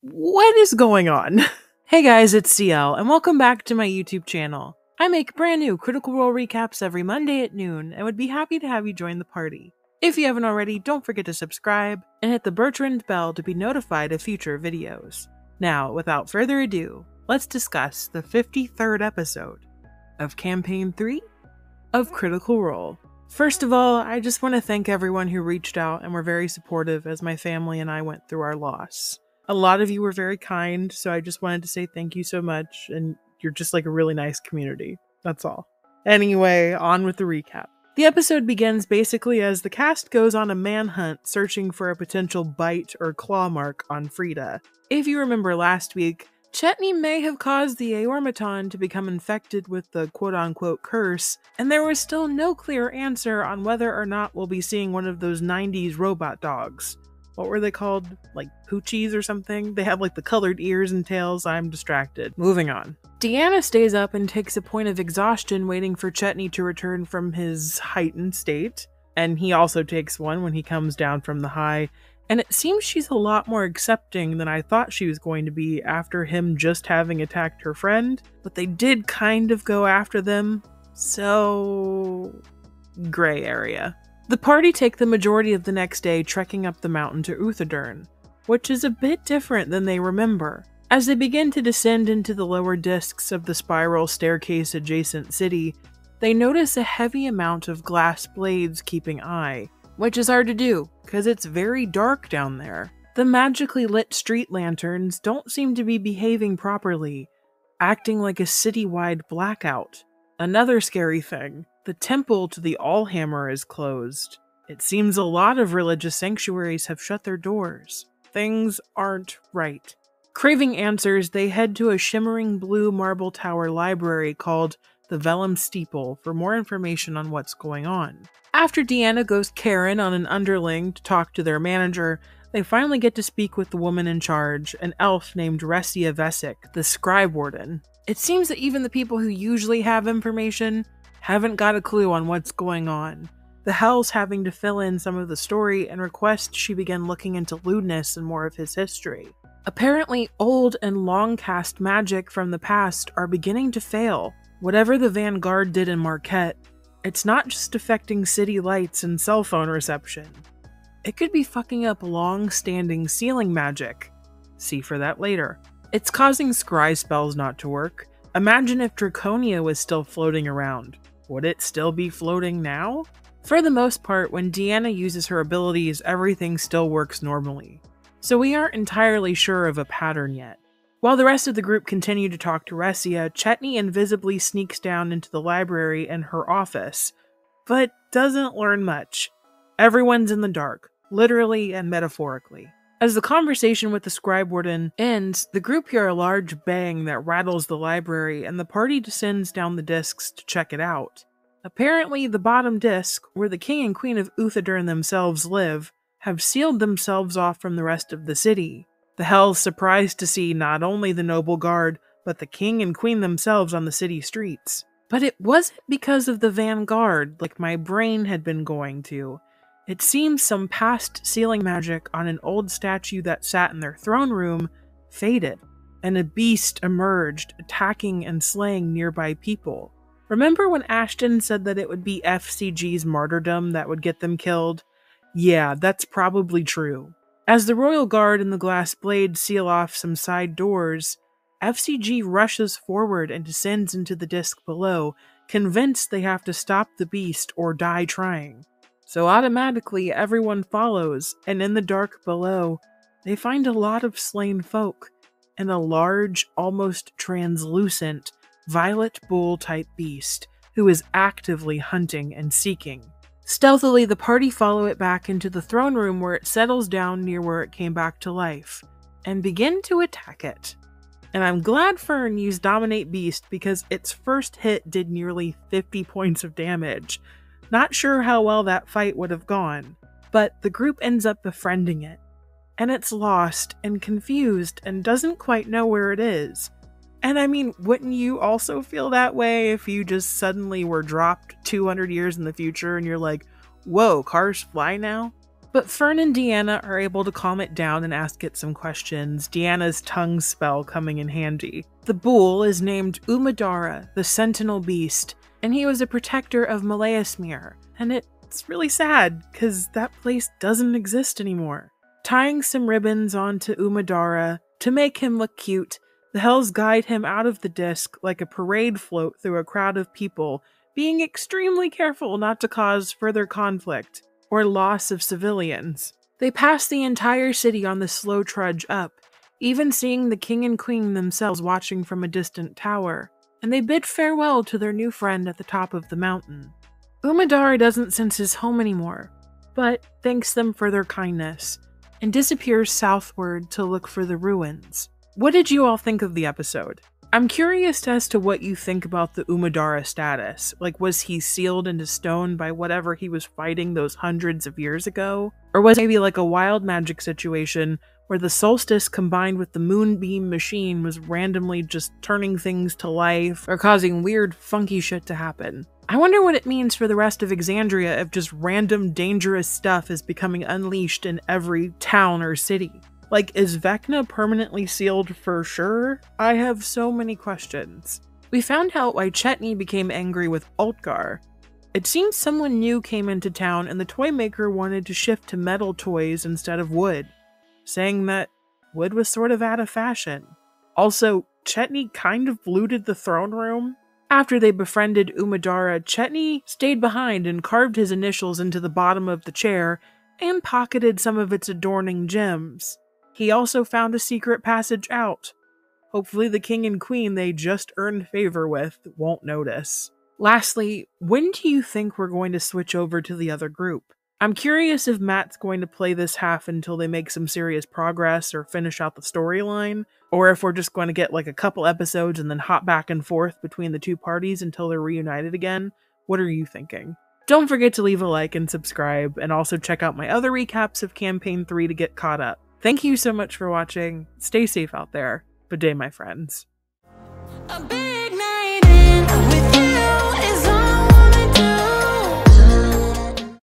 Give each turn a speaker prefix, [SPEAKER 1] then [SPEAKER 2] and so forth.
[SPEAKER 1] What is going on? Hey guys, it's CL, and welcome back to my YouTube channel. I make brand new Critical Role recaps every Monday at noon, and would be happy to have you join the party. If you haven't already, don't forget to subscribe, and hit the Bertrand bell to be notified of future videos. Now, without further ado, let's discuss the 53rd episode of Campaign 3 of Critical Role. First of all, I just want to thank everyone who reached out and were very supportive as my family and I went through our loss. A lot of you were very kind, so I just wanted to say thank you so much, and you're just like a really nice community. That's all. Anyway, on with the recap. The episode begins basically as the cast goes on a manhunt searching for a potential bite or claw mark on Frida. If you remember last week, Chetney may have caused the Aormaton to become infected with the quote-unquote curse, and there was still no clear answer on whether or not we'll be seeing one of those 90s robot dogs. What were they called? Like Poochies or something? They have like the colored ears and tails. I'm distracted. Moving on. Deanna stays up and takes a point of exhaustion waiting for Chetney to return from his heightened state. And he also takes one when he comes down from the high. And it seems she's a lot more accepting than I thought she was going to be after him just having attacked her friend. But they did kind of go after them. So... gray area. The party take the majority of the next day trekking up the mountain to Uthadurn, which is a bit different than they remember. As they begin to descend into the lower discs of the spiral staircase adjacent city, they notice a heavy amount of glass blades keeping eye, which is hard to do, because it's very dark down there. The magically lit street lanterns don't seem to be behaving properly, acting like a citywide blackout. Another scary thing. The temple to the Allhammer is closed. It seems a lot of religious sanctuaries have shut their doors. Things aren't right. Craving answers, they head to a shimmering blue marble tower library called the Vellum Steeple for more information on what's going on. After Deanna goes Karen on an underling to talk to their manager, they finally get to speak with the woman in charge, an elf named Ressia Vesic, the Scribe Warden. It seems that even the people who usually have information haven't got a clue on what's going on. The Hell's having to fill in some of the story and request she begin looking into Ludness and more of his history. Apparently, old and long-cast magic from the past are beginning to fail. Whatever the Vanguard did in Marquette, it's not just affecting city lights and cell phone reception. It could be fucking up long-standing sealing magic. See for that later. It's causing scry spells not to work. Imagine if Draconia was still floating around. Would it still be floating now? For the most part, when Deanna uses her abilities, everything still works normally. So we aren't entirely sure of a pattern yet. While the rest of the group continue to talk to Ressia, Chetney invisibly sneaks down into the library and her office, but doesn't learn much. Everyone's in the dark, literally and metaphorically. As the conversation with the Scribe Warden ends, the group hear a large bang that rattles the library and the party descends down the discs to check it out. Apparently, the bottom disc, where the King and Queen of Uthadurn themselves live, have sealed themselves off from the rest of the city. The Hell's surprised to see not only the noble guard, but the King and Queen themselves on the city streets. But it wasn't because of the Vanguard, like my brain had been going to. It seems some past sealing magic on an old statue that sat in their throne room faded, and a beast emerged, attacking and slaying nearby people. Remember when Ashton said that it would be FCG's martyrdom that would get them killed? Yeah, that's probably true. As the Royal Guard and the Glass Blade seal off some side doors, FCG rushes forward and descends into the disc below, convinced they have to stop the beast or die trying. So automatically everyone follows, and in the dark below, they find a lot of slain folk, and a large, almost translucent, violet bull-type beast who is actively hunting and seeking. Stealthily, the party follow it back into the throne room where it settles down near where it came back to life, and begin to attack it. And I'm glad Fern used Dominate Beast because its first hit did nearly 50 points of damage. Not sure how well that fight would have gone, but the group ends up befriending it. And it's lost and confused and doesn't quite know where it is. And I mean, wouldn't you also feel that way if you just suddenly were dropped 200 years in the future and you're like, whoa, cars fly now? But Fern and Deanna are able to calm it down and ask it some questions, Deanna's tongue spell coming in handy. The bull is named Umadara, the Sentinel Beast, and he was a protector of Malaesmere, and it's really sad, because that place doesn't exist anymore. Tying some ribbons onto Umadara to make him look cute, the Hells guide him out of the disc like a parade float through a crowd of people, being extremely careful not to cause further conflict or loss of civilians. They pass the entire city on the slow trudge up, even seeing the king and queen themselves watching from a distant tower, and they bid farewell to their new friend at the top of the mountain. Umadara doesn't sense his home anymore, but thanks them for their kindness, and disappears southward to look for the ruins. What did you all think of the episode? I'm curious as to what you think about the Umadara status. Like, was he sealed into stone by whatever he was fighting those hundreds of years ago? Or was it maybe like a wild magic situation where the solstice combined with the moonbeam machine was randomly just turning things to life or causing weird funky shit to happen? I wonder what it means for the rest of Exandria if just random dangerous stuff is becoming unleashed in every town or city. Like, is Vecna permanently sealed for sure? I have so many questions. We found out why Chetney became angry with Altgar. It seems someone new came into town and the toy maker wanted to shift to metal toys instead of wood, saying that wood was sort of out of fashion. Also, Chetney kind of looted the throne room. After they befriended Umadara, Chetney stayed behind and carved his initials into the bottom of the chair and pocketed some of its adorning gems. He also found a secret passage out. Hopefully the king and queen they just earned favor with won't notice. Lastly, when do you think we're going to switch over to the other group? I'm curious if Matt's going to play this half until they make some serious progress or finish out the storyline, or if we're just going to get like a couple episodes and then hop back and forth between the two parties until they're reunited again. What are you thinking? Don't forget to leave a like and subscribe, and also check out my other recaps of Campaign 3 to get caught up. Thank you so much for watching. Stay safe out there. Good day, my friends.